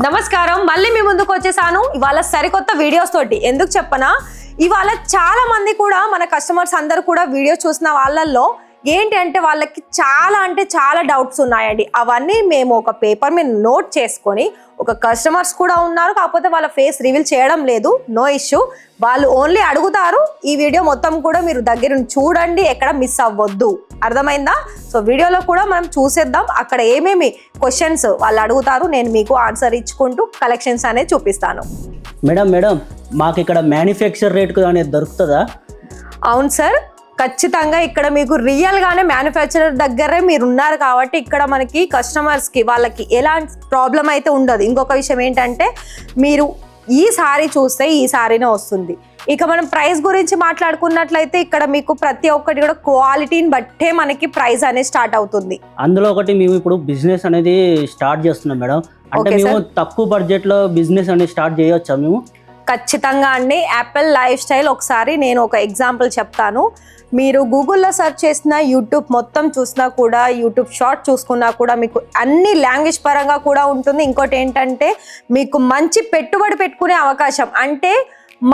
నమస్కారం, మళ్ళీ మీ ముందుకు వచ్చేసాను ఇవాళ సరికొత్త వీడియోస్ తోటి. ఎందుకు చెప్పనా, ఇవాళ చాలా మంది కూడా మన కస్టమర్స్ అందరూ కూడా వీడియో చూసిన వాళ్ళల్లో ఏంటి అంటే వాళ్ళకి చాలా డౌట్స్ ఉన్నాయండి. అవన్నీ మేము ఒక పేపర్ మీద నోట్ చేసుకొని, ఒక కస్టమర్స్ కూడా ఉన్నారు, కాకపోతే వాళ్ళ ఫేస్ రివీల్ చేయడం లేదు, నో ఇష్యూ, వాళ్ళు ఓన్లీ అడుగుతారు. ఈ వీడియో మొత్తం కూడా మీరు దగ్గర నుంచి చూడండి, ఎక్కడ మిస్ అవ్వద్దు, అర్థమైందా? సో వీడియోలో కూడా మనం చూసేద్దాం, అక్కడ ఏమేమి క్వశ్చన్స్ వాళ్ళు అడుగుతారు, నేను మీకు ఆన్సర్ ఇచ్చుకుంటూ కలెక్షన్స్ అనేది చూపిస్తాను. మేడం మాకు ఇక్కడ మ్యానుఫ్యాక్చర్ రేట్ అనేది దొరుకుతుందా? అవును సార్, ఖచ్చితంగా ఇక్కడ మీకు రియల్గానే మ్యానుఫ్యాక్చరర్ దగ్గరే మీరు ఉన్నారు కాబట్టి ఇక్కడ మనకి కస్టమర్స్కి వాళ్ళకి ఎలాంటి ప్రాబ్లం అయితే ఉండదు. ఇంకొక విషయం ఏంటంటే, మీరు ఈ సారీ చూస్తే ఈ సారీనే వస్తుంది. ఇక మనం ప్రైస్ గురించి మాట్లాడుకున్నట్లయితే ఇక్కడ మీకు ప్రతి ఒక్కటి కూడా క్వాలిటీని బట్టే మనకి ప్రైస్ అనేది స్టార్ట్ అవుతుంది. అందులో ఒకటి మేము ఇప్పుడు బిజినెస్ అనేది స్టార్ట్ చేస్తున్నాం మేడం, అంటే మేము తక్కువ బడ్జెట్ లో బిజినెస్ అనేది స్టార్ట్ చేయొచ్చా మేము? ఖచ్చితంగా అండి. యాపిల్ లైఫ్ స్టైల్ ఒకసారి నేను ఒక ఎగ్జాంపుల్ చెప్తాను. మీరు గూగుల్లో సెర్చ్ చేసిన, యూట్యూబ్ మొత్తం చూసినా కూడా, యూట్యూబ్ షార్ట్ చూసుకున్నా కూడా మీకు అన్ని లాంగ్వేజ్ పరంగా కూడా ఉంటుంది. ఇంకోటి ఏంటంటే మీకు మంచి పెట్టుబడి పెట్టుకునే అవకాశం, అంటే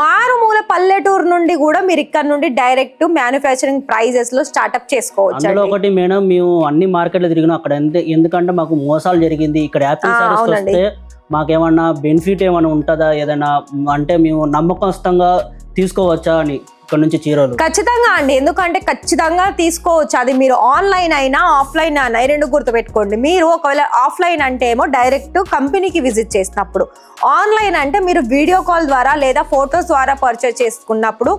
మారుమూల పల్లెటూరు నుండి కూడా మీరు ఇక్కడ నుండి డైరెక్ట్ మ్యానుఫ్యాక్చరింగ్ ప్రైజెస్ లో స్టార్ట్అప్ చేసుకోవచ్చు. అందులో ఒకటి మేడం, మేము అన్ని మార్కెట్లో తిరిగినాం, అక్కడ ఎందుకంటే మాకు మోసాలు జరిగింది. ఇక్కడ యాపిల్ సారీస్ వస్తే మాకేమన్నా బెనిఫిట్ ఏమైనా ఉంటుందా, ఏదైనా అంటే మేము నమ్మకస్తుతంగా తీసుకోవచ్చా అని ఇక్కడ నుంచి చీరలు? ఖచ్చితంగా అండి, ఎందుకంటే ఖచ్చితంగా తీసుకోవచ్చు. అది మీరు ఆన్లైన్ అయినా ఆఫ్లైన్ అయినా రెండు గుర్తుపెట్టుకోండి. మీరు ఒకవేళ ఆఫ్లైన్ అంటే ఏమో డైరెక్ట్ కంపెనీకి విజిట్ చేసినప్పుడు, ఆన్లైన్ అంటే మీరు వీడియో కాల్ ద్వారా లేదా ఫొటోస్ ద్వారా పర్చేస్ చేసుకున్నప్పుడు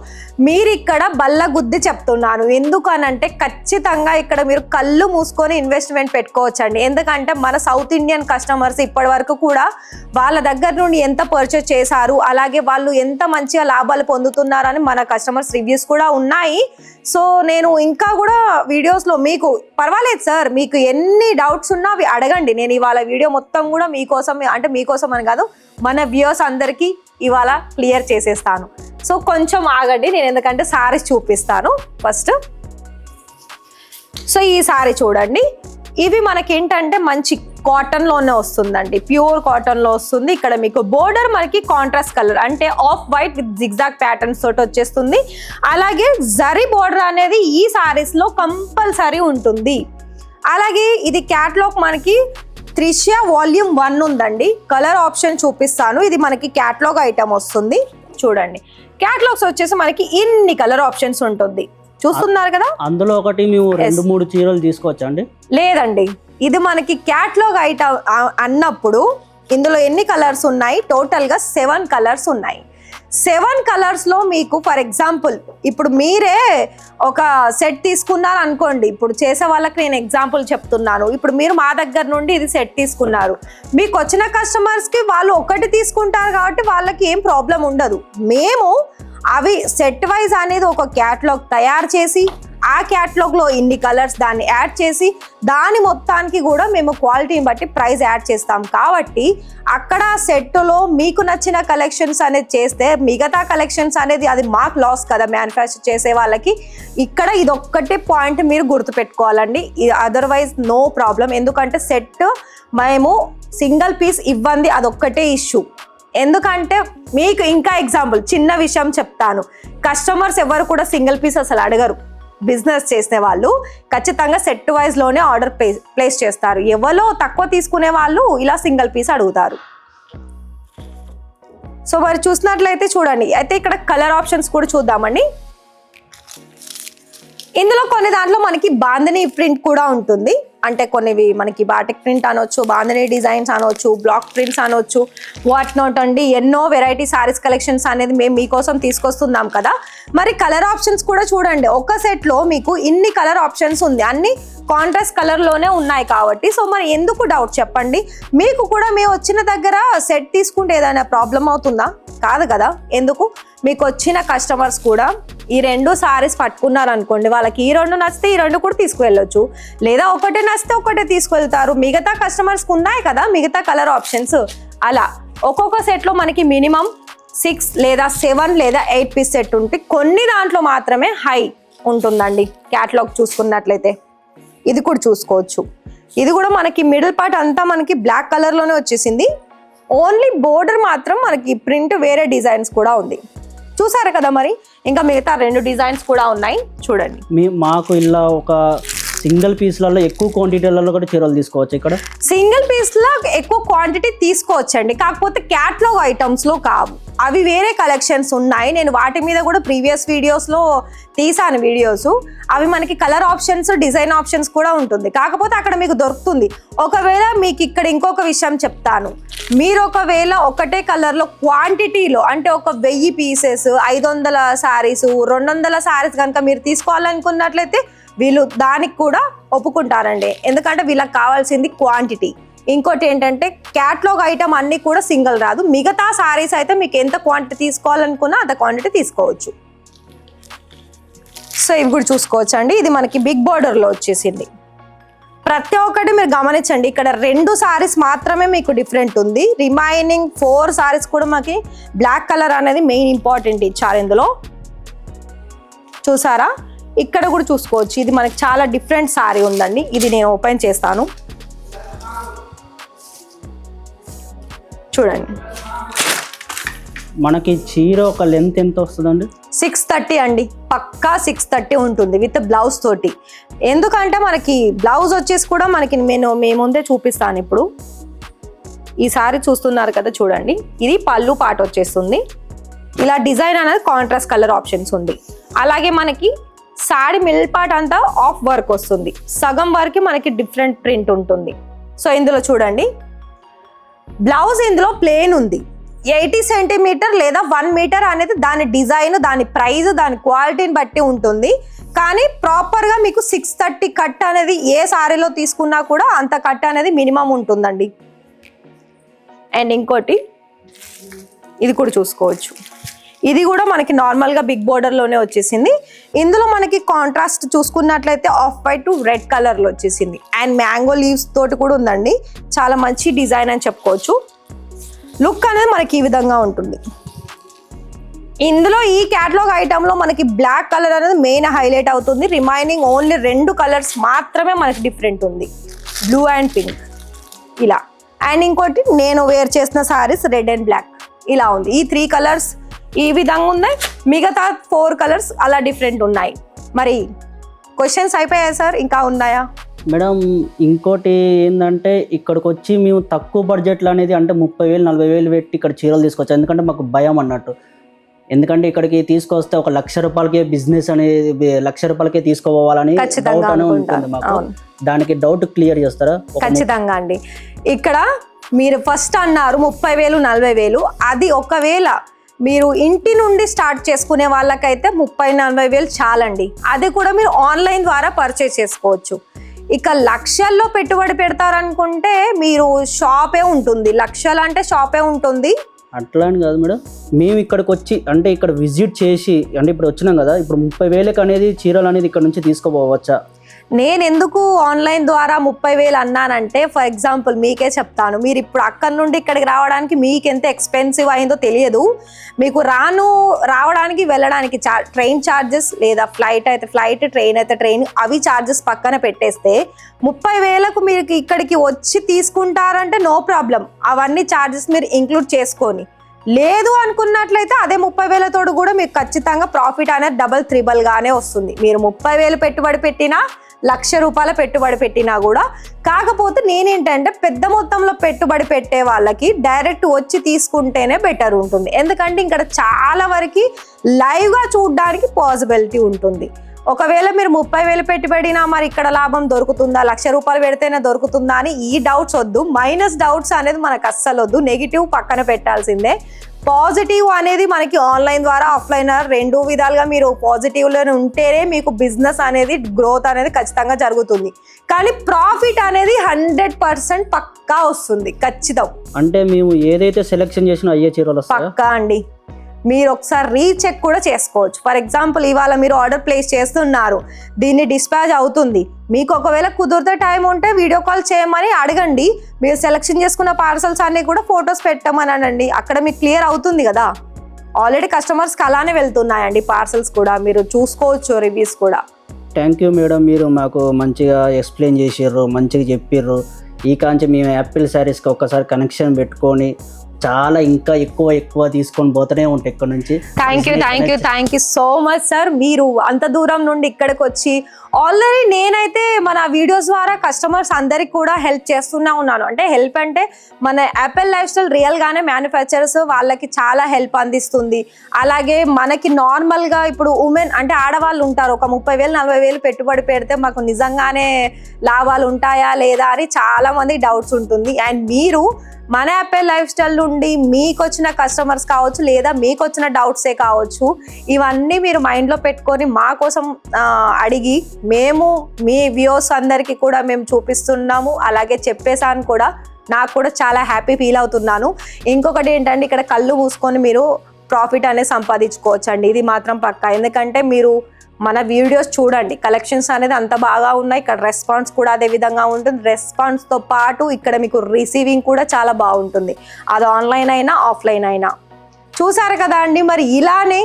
మీరు ఇక్కడ బల్ల గుద్ది చెప్తున్నాను. ఎందుకనంటే ఖచ్చితంగా ఇక్కడ మీరు కళ్ళు మూసుకొని ఇన్వెస్ట్మెంట్ పెట్టుకోవచ్చు అండి. ఎందుకంటే మన సౌత్ ఇండియన్ కస్టమర్స్ ఇప్పటి వరకు కూడా వాళ్ళ దగ్గర నుండి ఎంత పర్చేస్ చేశారు, అలాగే వాళ్ళు ఎంత మంచిగా లాభాలు పొందుతున్నారని మన కస్టమర్స్ రివ్యూస్ కూడా ఉన్నాయి. సో నేను ఇంకా కూడా వీడియోస్లో మీకు పర్వాలేదు సార్, మీకు ఎన్ని డౌట్స్ ఉన్నా అవి అడగండి. నేను ఇవాళ వీడియో మొత్తం కూడా మీకోసం, అంటే మీకోసం అని కాదు, మన వ్యూవర్స్ అందరికీ ఇవాళ క్లియర్ చేసేస్తాను. సో కొంచెం ఆగండి, నేను ఎందుకంటే సారీస్ చూపిస్తాను ఫస్ట్. సో ఈ సారీ చూడండి, ఇవి మనకేంటంటే మంచి కాటన్లోనే వస్తుందండి, ప్యూర్ కాటన్లో వస్తుంది. ఇక్కడ మీకు బోర్డర్ మనకి కాంట్రాస్ట్ కలర్, అంటే off white with zigzag patterns తోటి వచ్చేస్తుంది. అలాగే జరీ బోర్డర్ అనేది ఈ సారీస్లో కంపల్సరీ ఉంటుంది. అలాగే ఇది క్యాట్లాగ్ మనకి త్రిష్యా వాల్యూమ్ 1 ఉందండి. కలర్ ఆప్షన్ చూపిస్తాను. ఇది మనకి క్యాట్లాగ్ ఐటమ్ వస్తుంది. చూడండి, క్యాట్లాగ్స్ వచ్చేసి మనకి ఇన్ని కలర్ ఆప్షన్స్ ఉంటుంది, చూస్తున్నారు కదా. అందులో ఒకటి మేము 2-3 చీరలు తీసుకోవచ్చా అండి? లేదండి, ఇది మనకి క్యాట్లాగ్ ఐటమ్ అన్నప్పుడు ఇందులో ఎన్ని కలర్స్ ఉన్నాయి? టోటల్గా 7 కలర్స్ ఉన్నాయి. 7 కలర్స్లో మీకు ఫర్ ఎగ్జాంపుల్ ఇప్పుడు మీరే ఒక సెట్ తీసుకున్నారు అనుకోండి, ఇప్పుడు చేసే వాళ్ళకి నేను ఎగ్జాంపుల్ చెప్తున్నాను. ఇప్పుడు మీరు మా దగ్గర నుండి ఇది సెట్ తీసుకున్నారు, మీకు వచ్చిన కస్టమర్స్కి వాళ్ళు ఒకటి తీసుకుంటారు కాబట్టి వాళ్ళకి ఏం ప్రాబ్లం ఉండదు. మేము అవి సెట్ వైజ్ అనేది ఒక క్యాట్లాగ్ తయారు చేసి, ఆ క్యాట్లాగ్లో ఇన్ని కలర్స్ దాన్ని యాడ్ చేసి, దాని మొత్తానికి కూడా మేము క్వాలిటీని బట్టి ప్రైస్ యాడ్ చేస్తాం. కాబట్టి అక్కడ సెట్లో మీకు నచ్చిన కలెక్షన్స్ అనేది చేస్తే మిగతా కలెక్షన్స్ అనేది అది మాకు లాస్ కదా మ్యానుఫ్యాక్చర్ చేసే వాళ్ళకి. ఇక్కడ ఇది ఒక్కటే పాయింట్ మీరు గుర్తుపెట్టుకోవాలండి, అదర్వైజ్ నో ప్రాబ్లం. ఎందుకంటే సెట్ మేము సింగిల్ పీస్ ఇవ్వండి, అదొక్కటే ఇష్యూ. ఎందుకంటే మీకు ఇంకా ఎగ్జాంపుల్ చిన్న విషయం చెప్తాను, కస్టమర్స్ ఎవరు కూడా సింగిల్ పీస్ అసలు అడగరు. బిజినెస్ చేసే వాళ్ళు ఖచ్చితంగా సెట్ వైజ్లోనే ఆర్డర్ ప్లేస్ చేస్తారు. ఎవరో తక్కువ తీసుకునే వాళ్ళు ఇలా సింగిల్ పీస్ అడుగుతారు. సో మరి చూసినట్లయితే చూడండి, అయితే ఇక్కడ కలర్ ఆప్షన్స్ కూడా చూద్దామండి. ఇందులో కొన్ని దాంట్లో మనకి బాందిని ప్రింట్ కూడా ఉంటుంది, అంటే కొన్నివి మనకి బాటిక్ ప్రింట్ అనొచ్చు, బాందిని డిజైన్స్ అనొచ్చు, బ్లాక్ ప్రింట్స్ అనొచ్చు, వాట్ నాట్ అండి. ఎన్నో వెరైటీ సారీస్ కలెక్షన్స్ అనేది మేము మీకోసం తీసుకొస్తున్నాం కదా. మరి కలర్ ఆప్షన్స్ కూడా చూడండి, ఒక సెట్లో మీకు ఇన్ని కలర్ ఆప్షన్స్ ఉంది, అన్ని కాంట్రాస్ట్ కలర్లోనే ఉన్నాయి కాబట్టి. సో మరి ఎందుకు డౌట్ చెప్పండి, మీకు కూడా మేము వచ్చిన దగ్గర సెట్ తీసుకుంటే ఏదైనా ప్రాబ్లం అవుతుందా? కాదు కదా. ఎందుకు, మీకు వచ్చిన కస్టమర్స్ కూడా ఈ 2 సారీస్ పట్టుకున్నారు అనుకోండి, వాళ్ళకి ఈ 2 నచ్చితే ఈ 2 కూడా తీసుకువెళ్ళొచ్చు, లేదా ఒకటే నచ్చితే ఒకటే తీసుకువెళ్తారు. మిగతా కస్టమర్స్కి ఉన్నాయి కదా మిగతా కలర్ ఆప్షన్స్. అలా ఒక్కొక్క సెట్లో మనకి మినిమం 6 లేదా 7 లేదా 8 పీస్ సెట్ ఉంటుంది. కొన్ని దాంట్లో మాత్రమే హై ఉంటుందండి. క్యాటలాగ్ చూసుకున్నట్లయితే ఇది కూడా చూసుకోవచ్చు. ఇది కూడా మనకి మిడిల్ పార్ట్ అంతా మనకి బ్లాక్ కలర్లోనే వచ్చేసింది. ఓన్లీ బోర్డర్ మాత్రం మనకి ప్రింట్ వేరే డిజైన్స్ కూడా ఉంది. చూసారు కదా మరి, ఇంకా మిగతా 2 డిజైన్స్ కూడా ఉన్నాయి చూడండి. మాకు ఇలా ఒక సింగిల్ పీస్లలో ఎక్కువ క్వాంటిటీలలో కూడా చీరలు తీసుకోవచ్చు. ఇక్కడ సింగిల్ పీస్లో ఎక్కువ క్వాంటిటీ తీసుకోవచ్చండి, కాకపోతే క్యాట్లాగ్ ఐటమ్స్లో కావు, అవి వేరే కలెక్షన్స్ ఉన్నాయి. నేను వాటి మీద కూడా ప్రీవియస్ వీడియోస్లో తీసాను వీడియోస్. అవి మనకి కలర్ ఆప్షన్స్, డిజైన్ ఆప్షన్స్ కూడా ఉంటుంది, కాకపోతే అక్కడ మీకు దొరుకుతుంది. ఒకవేళ మీకు ఇక్కడ ఇంకొక విషయం చెప్తాను, మీరు ఒకవేళ ఒకటే కలర్లో క్వాంటిటీలో అంటే ఒక 1000 పీసెస్, 500 శారీస్, 200 శారీస్ కనుక మీరు తీసుకోవాలనుకున్నట్లయితే వీళ్ళు దానికి కూడా ఒప్పుకుంటారండి, ఎందుకంటే వీళ్ళకి కావాల్సింది క్వాంటిటీ. ఇంకోటి ఏంటంటే క్యాట్లాగ్ ఐటమ్ అన్నీ కూడా సింగిల్ రాదు, మిగతా సారీస్ అయితే మీకు ఎంత క్వాంటిటీ తీసుకోవాలనుకున్నా అంత క్వాంటిటీ తీసుకోవచ్చు. సో ఇవి కూడా చూసుకోవచ్చు అండి. ఇది మనకి బిగ్ బోర్డర్లో వచ్చేసింది. ప్రతి ఒక్కటి మీరు గమనించండి, ఇక్కడ 2 సారీస్ మాత్రమే మీకు డిఫరెంట్ ఉంది, రిమైనింగ్ 4 సారీస్ కూడా మనకి బ్లాక్ కలర్ అనేది మెయిన్ ఇంపార్టెంట్ ఇచ్చారు ఇందులో. చూసారా, ఇక్కడ కూడా చూసుకోవచ్చు, ఇది మనకి చాలా డిఫరెంట్ సారీ ఉందండి. ఇది నేను ఓపెన్ చేస్తాను చూడండి. మనకి చీర ఒక లెంత్ ఎంత వస్తుందండి? 630 అండి, పక్కా 630 ఉంటుంది విత్ బ్లౌజ్ తోటి. ఎందుకంటే మనకి బ్లౌజ్ వచ్చేసి కూడా మనకి మేము ముందే చూపిస్తాను. ఇప్పుడు ఈ సారీ చూస్తున్నారు కదా చూడండి, ఇది పళ్ళు పాట వచ్చేస్తుంది. ఇలా డిజైన్ అనేది కాంట్రాస్ట్ కలర్ ఆప్షన్స్ ఉంది. అలాగే మనకి సారీ మిడిల్ పార్ట్ అంతా ఆఫ్ వర్క్ వస్తుంది, సగం వరకు మనకి డిఫరెంట్ ప్రింట్ ఉంటుంది. సో ఇందులో చూడండి, బ్లౌజ్ ఇందులో ప్లేన్ ఉంది, 80 సెంటీమీటర్ లేదా 1 మీటర్ అనేది దాని డిజైన్, దాని ప్రైస్, దాని క్వాలిటీని బట్టి ఉంటుంది. కానీ ప్రాపర్గా మీకు 630 కట్ అనేది ఏ సారీలో తీసుకున్నా కూడా అంత కట్ అనేది మినిమం ఉంటుందండి. అండ్ ఇంకోటి ఇది కూడా చూసుకోవచ్చు, ఇది కూడా మనకి నార్మల్గా బిగ్ బోర్డర్లోనే వచ్చేసింది. ఇందులో మనకి కాంట్రాస్ట్ చూసుకున్నట్లయితే ఆఫ్ వైట్ టు రెడ్ కలర్లో వచ్చేసింది. అండ్ మ్యాంగో లీవ్స్ తోటి కూడా ఉందండి, చాలా మంచి డిజైన్ అని చెప్పుకోవచ్చు. లుక్ అనేది మనకి ఈ విధంగా ఉంటుంది. ఇందులో ఈ క్యాటలాగ్ ఐటెంలో మనకి బ్లాక్ కలర్ అనేది మెయిన్ హైలైట్ అవుతుంది. రిమైనింగ్ ఓన్లీ 2 కలర్స్ మాత్రమే మనకి డిఫరెంట్ ఉంది, బ్లూ అండ్ పింక్ ఇలా. అండ్ ఇంకోటి నేను వేర్ చేసిన సారీస్ రెడ్ అండ్ బ్లాక్ ఇలా ఉంది. ఈ 3 కలర్స్ ఈ విధంగా ఉన్నాయి, మిగతా 4 కలర్స్ అలా డిఫరెంట్ ఉన్నాయి. మరి క్వశ్చన్స్ అయిపోయాయి సార్, ఇంకా ఉన్నాయా? మేడం ఇంకోటి ఏంటంటే ఇక్కడికి వచ్చి మేము తక్కువ బడ్జెట్లో అనేది అంటే 30,000 40,000 పెట్టి ఇక్కడ చీరలు తీసుకొచ్చాం. ఎందుకంటే మాకు భయం అన్నట్టు, ఎందుకంటే ఇక్కడికి తీసుకొస్తే ఒక 1,00,000 రూపాయలకే బిజినెస్ అనేది 1,00,000 రూపాయలకే తీసుకోవాలని డౌట్ అనేది ఉంటుంది మాకు. దానికి డౌట్ క్లియర్ చేస్తారా? ఖచ్చితంగా అండి. ఇక్కడ మీరు ఫస్ట్ అన్నారు 30,000 40,000, అది ఒకవేళ మీరు ఇంటి నుండి స్టార్ట్ చేసుకునే వాళ్ళకైతే 30,000 40,000 చాలండి. అది కూడా మీరు ఆన్లైన్ ద్వారా పర్చేస్ చేసుకోవచ్చు. ఇక లక్షల్లో పెట్టుబడి పెడతారనుకుంటే మీరు షాపే ఉంటుంది, లక్షలు అంటే షాపే ఉంటుంది. అట్లా అని కాదు మేడం, మేము ఇక్కడికి వచ్చి అంటే ఇక్కడ విజిట్ చేసి అంటే ఇప్పుడు వచ్చినాం కదా, ఇప్పుడు 30,000 అనేది చీరలు అనేది ఇక్కడ నుంచి తీసుకోపోవచ్చా? నేను ఎందుకు ఆన్లైన్ ద్వారా 30,000 అన్నానంటే, ఫర్ ఎగ్జాంపుల్ మీకే చెప్తాను, మీరు ఇప్పుడు అక్కడి నుండి ఇక్కడికి రావడానికి మీకు ఎంత ఎక్స్పెన్సివ్ అయిందో తెలియదు. మీకు రావడానికి వెళ్ళడానికి ట్రైన్ ఛార్జెస్, లేదా ఫ్లైట్ అయితే ఫ్లైట్, ట్రైన్ అయితే ట్రైన్, అవి ఛార్జెస్ పక్కన పెట్టేస్తే 30,000కు మీరు ఇక్కడికి వచ్చి తీసుకుంటారంటే నో ప్రాబ్లం, అవన్నీ ఛార్జెస్ మీరు ఇంక్లూడ్ చేసుకొని. లేదు అనుకున్నట్లయితే అదే 30,000 తోడు కూడా మీకు ఖచ్చితంగా ప్రాఫిట్ అనేది డబల్ త్రిబల్ గానే వస్తుంది. మీరు 30,000 పెట్టుబడి పెట్టినా, 1,00,000 రూపాయల పెట్టుబడి పెట్టినా కూడా. కాకపోతే నేనేంటంటే పెద్ద మొత్తంలో పెట్టుబడి పెట్టే వాళ్ళకి డైరెక్ట్ వచ్చి తీసుకుంటేనే బెటర్ ఉంటుంది, ఎందుకంటే ఇక్కడ చాలా వరకు లైవ్గా చూడడానికి పాసిబిలిటీ ఉంటుంది. ఒకవేళ మీరు 30,000 పెట్టుబడినా మరి ఇక్కడ లాభం దొరుకుతుందా, 1,00,000 రూపాయలు పెడితేనే దొరుకుతుందా అని ఈ డౌట్స్ వద్దు, మైనస్ డౌట్స్ అనేది మనకు అస్సలు వద్దు. నెగిటివ్ పక్కన పెట్టాల్సిందే. పాజిటివ్ అనేది మనకి ఆన్లైన్ ద్వారా ఆఫ్లైన్ 2 విధాలుగా మీరు పాజిటివ్లో ఉంటేనే మీకు బిజినెస్ అనేది గ్రోత్ అనేది ఖచ్చితంగా జరుగుతుంది. కానీ ప్రాఫిట్ అనేది 100% పక్కా వస్తుంది, ఖచ్చితం. అంటే మేము ఏదైతే సెలెక్షన్ చేసినా అయ్యే చీరలు వస్తాయా? పక్కా అండి. మీరు ఒకసారి రీచెక్ కూడా చేసుకోవచ్చు. ఫర్ ఎగ్జాంపుల్ ఇవాళ మీరు ఆర్డర్ ప్లేస్ చేస్తున్నారు, దీన్ని డిస్పాచ్ అవుతుంది, మీకు ఒకవేళ కుదిరితే టైం ఉంటే వీడియో కాల్ చేయమని అడగండి. మీరు సెలెక్షన్ చేసుకున్న పార్సల్స్ అన్నీ కూడా ఫొటోస్ పెట్టమని అనండి, అక్కడ మీకు క్లియర్ అవుతుంది కదా. ఆల్రెడీ కస్టమర్స్కి అలానే వెళ్తున్నాయండి పార్సల్స్ కూడా, మీరు చూసుకోవచ్చు రివ్యూస్ కూడా. థ్యాంక్ యూ మేడం, మీరు మాకు మంచిగా ఎక్స్ప్లెయిన్ చేసారు, మంచిగా చెప్పారు. ఈ కాంచి మేము యాపిల్ శారీస్కి ఒక్కసారి కనెక్షన్ పెట్టుకొని చాలా ఇంకా ఎక్కువ తీసుకొని పోతూనే ఉంటాయి ఇక్కడ నుంచి. Thank you so much sir. మీరు అంత దూరం నుండి ఇక్కడికి వచ్చి ఆల్రెడీ నేనైతే మన వీడియోస్ ద్వారా కస్టమర్స్ అందరికి కూడా హెల్ప్ చేస్తూనే ఉన్నాను. అంటే హెల్ప్ అంటే మన యాపిల్ లైఫ్ స్టైల్ రియల్గానే మ్యానుఫ్యాక్చరర్స్ వాళ్ళకి చాలా హెల్ప్ అందిస్తుంది. అలాగే మనకి నార్మల్గా ఇప్పుడు ఉమెన్ అంటే ఆడవాళ్ళు ఉంటారు, ఒక 30,000-40,000 పెట్టుబడి పెడితే మాకు నిజంగానే లాభాలు ఉంటాయా లేదా అని చాలా మంది డౌట్స్ ఉంటుంది. అండ్ మీరు మన యాపిల్ లైఫ్ స్టైల్ నుండి మీకు వచ్చిన కస్టమర్స్ కావచ్చు లేదా మీకు వచ్చిన డౌట్సే కావచ్చు, ఇవన్నీ మీరు మైండ్లో పెట్టుకొని మా కోసం అడిగి మేము మీ వ్యూస్ అందరికీ కూడా మేము చూపిస్తున్నాము. అలాగే చెప్పేసాను కూడా, నాకు కూడా చాలా హ్యాపీ ఫీల్ అవుతున్నాను. ఇంకొకటి ఏంటంటే ఇక్కడ కళ్ళు మూసుకొని మీరు ప్రాఫిట్ అనేది సంపాదించుకోవచ్చు అండి, ఇది మాత్రం పక్కా. ఎందుకంటే మీరు మన వీడియోస్ చూడండి, కలెక్షన్స్ అనేది అంత బాగా ఉన్నాయి. ఇక్కడ రెస్పాన్స్ కూడా అదే విధంగా ఉంటుంది. రెస్పాన్స్తో పాటు ఇక్కడ మీకు రిసీవింగ్ కూడా చాలా బాగుంటుంది, అది ఆన్లైన్ అయినా ఆఫ్లైన్ అయినా. చూసారు కదా అండి, మరి ఇలానే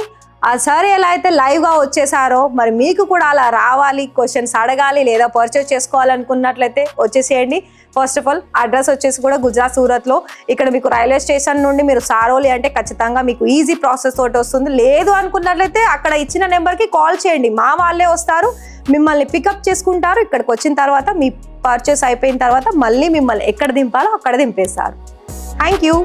ఆ సార్ ఎలా అయితే లైవ్గా వచ్చేసారో మరి మీకు కూడా అలా రావాలి, క్వశ్చన్స్ అడగాలి లేదా పర్చేస్ చేసుకోవాలనుకున్నట్లయితే వచ్చేసేయండి. ఫస్ట్ ఆఫ్ ఆల్ అడ్రస్ వచ్చేసి కూడా గుజరాత్ సూరత్లో. ఇక్కడ మీకు రైల్వే స్టేషన్ నుండి మీరు సారోలి అంటే ఖచ్చితంగా మీకు ఈజీ ప్రాసెస్ తోటి వస్తుంది. లేదు అనుకున్నట్లయితే అక్కడ ఇచ్చిన నెంబర్కి కాల్ చేయండి, మా వాళ్ళే వస్తారు, మిమ్మల్ని పికప్ చేసుకుంటారు. ఇక్కడికి వచ్చిన తర్వాత మీ పర్చేస్ అయిపోయిన తర్వాత మళ్ళీ మిమ్మల్ని ఎక్కడ దింపాలో అక్కడ దింపేస్తారు. Thank you.